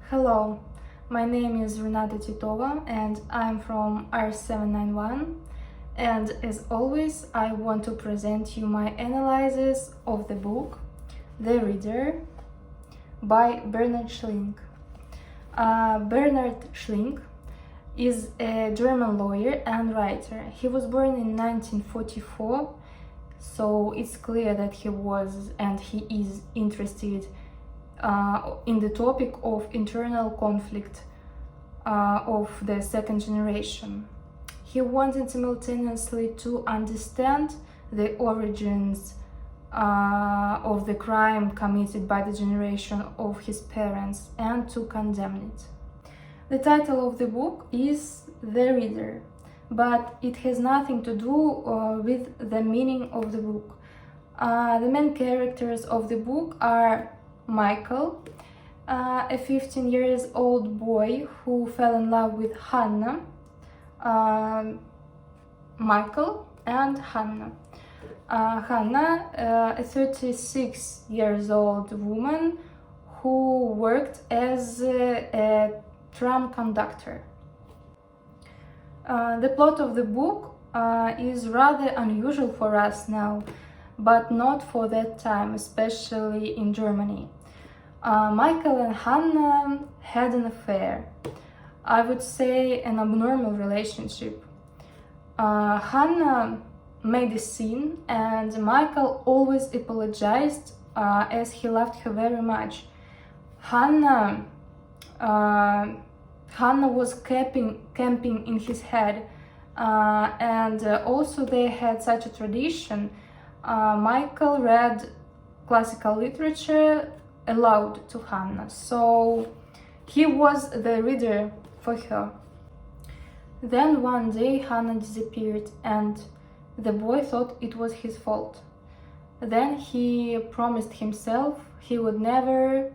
Hello, my name is Renata Titova and I'm from R791, and as always I want to present you my analysis of the book The Reader by Bernhard Schlink. Bernhard Schlink is a German lawyer and writer. He was born in 1944, so it's clear that he was and he is interested in the topic of internal conflict of the second generation. He wanted simultaneously to understand the origins of the crime committed by the generation of his parents and to condemn it. The title of the book is The Reader, but it has nothing to do with the meaning of the book. The main characters of the book are Michael, a 15-year-old boy who fell in love with Hannah, Michael and Hannah. Hannah, a 36-year-old woman who worked as a tram conductor. The plot of the book is rather unusual for us now, but not for that time, especially in Germany. Michael and Hannah had an affair. I would say an abnormal relationship. Hannah made a scene and Michael always apologized as he loved her very much. Hannah was camping in his head, and also they had such a tradition. Michael read classical literature aloud to Hannah, so he was the reader for her. Then one day Hannah disappeared and the boy thought it was his fault. Then he promised himself he would never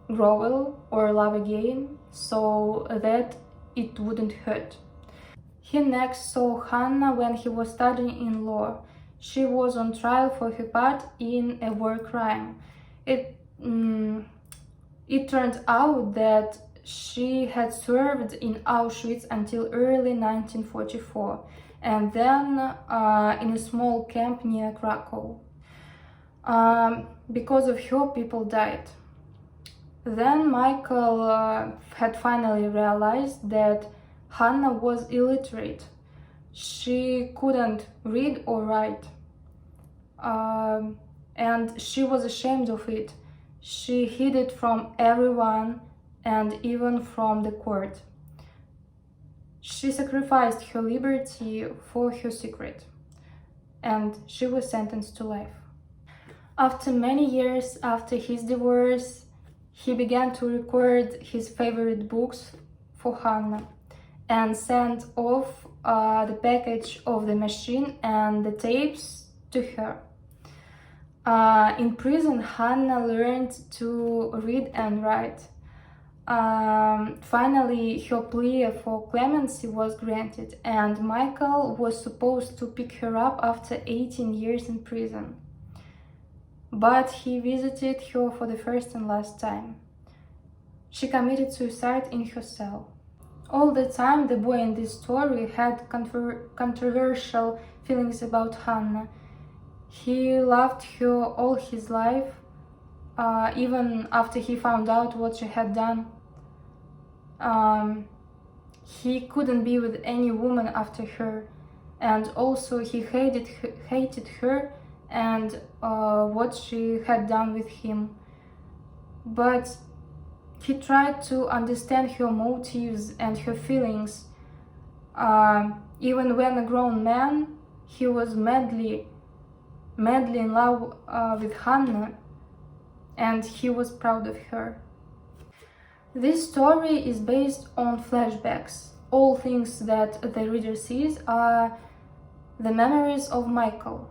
grovel or love again, so that it wouldn't hurt. He next saw Hannah when he was studying in law. She was on trial for her part in a war crime. It turned out that she had served in Auschwitz until early 1944, and then in a small camp near Krakow. Because of her, people died. Then Michael had finally realized that Hannah was illiterate. She couldn't read or write, and she was ashamed of it. She hid it from everyone and even from the court. She sacrificed her liberty for her secret, and she was sentenced to life. After many years after his divorce, he began to record his favorite books for Hannah and sent off the package of the machine and the tapes to her. In prison, Hannah learned to read and write. Finally, her plea for clemency was granted, and Michael was supposed to pick her up after 18 years in prison. But he visited her for the first and last time. She committed suicide in her cell. All the time, the boy in this story had controversial feelings about Hannah. He loved her all his life, even after he found out what she had done. He couldn't be with any woman after her, and also he hated her and what she had done with him. But he tried to understand her motives and her feelings. Even when a grown man, he was madly in love with Hannah, and he was proud of her. This story is based on flashbacks. All things that the reader sees are the memories of Michael.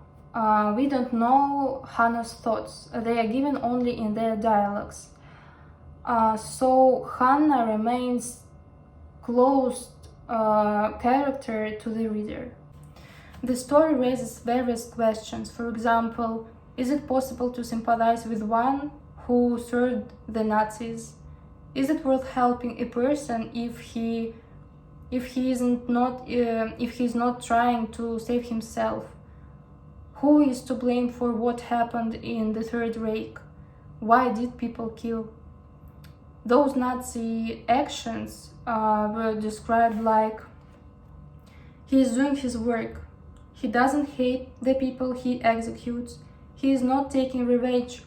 We don't know Hannah's thoughts. They are given only in their dialogues. So Hannah remains closed character to the reader. The story raises various questions. For example, is it possible to sympathize with one who served the Nazis? Is it worth helping a person if he's not trying to save himself? Who is to blame for what happened in the Third Reich? Why did people kill? Those Nazi actions were described like, he is doing his work. He doesn't hate the people he executes. He is not taking revenge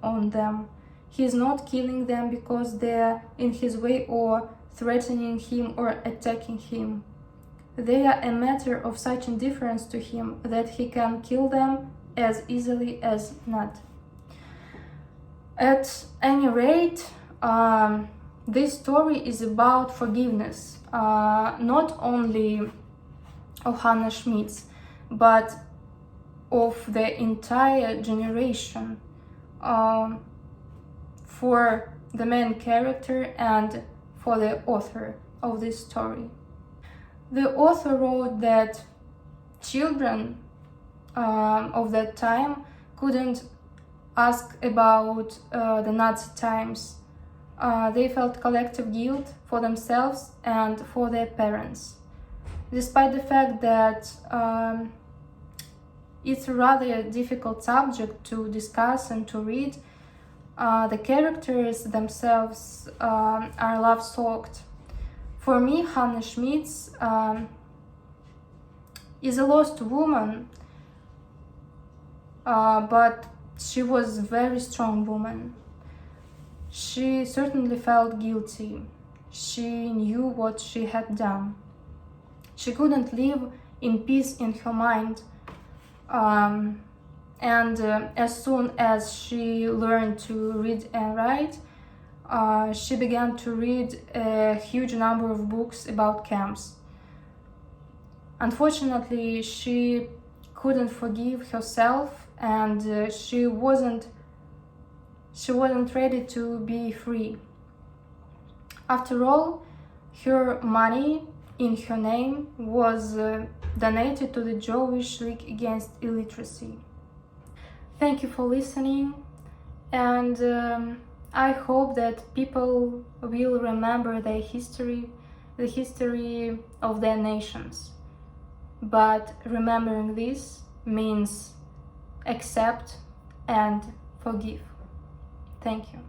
on them. He is not killing them because they're in his way or threatening him or attacking him. They are a matter of such indifference to him that he can kill them as easily as not. At any rate, this story is about forgiveness, not only of Hannah Schmidt's, but of the entire generation, for the main character and for the author of this story. The author wrote that children of that time couldn't ask about the Nazi times. They felt collective guilt for themselves and for their parents. Despite the fact that it's a rather difficult subject to discuss and to read, the characters themselves are love-soaked. For me, Hannah Schmidt is a lost woman, but she was a very strong woman. She certainly felt guilty. She knew what she had done. She couldn't live in peace in her mind. As soon as she learned to read and write, she began to read a huge number of books about camps. Unfortunately, she couldn't forgive herself, and she wasn't ready to be free. After all, her money in her name was donated to the Jewish League Against Illiteracy. Thank you for listening, and I hope that people will remember their history, the history of their nations. But remembering this means accept and forgive. Thank you.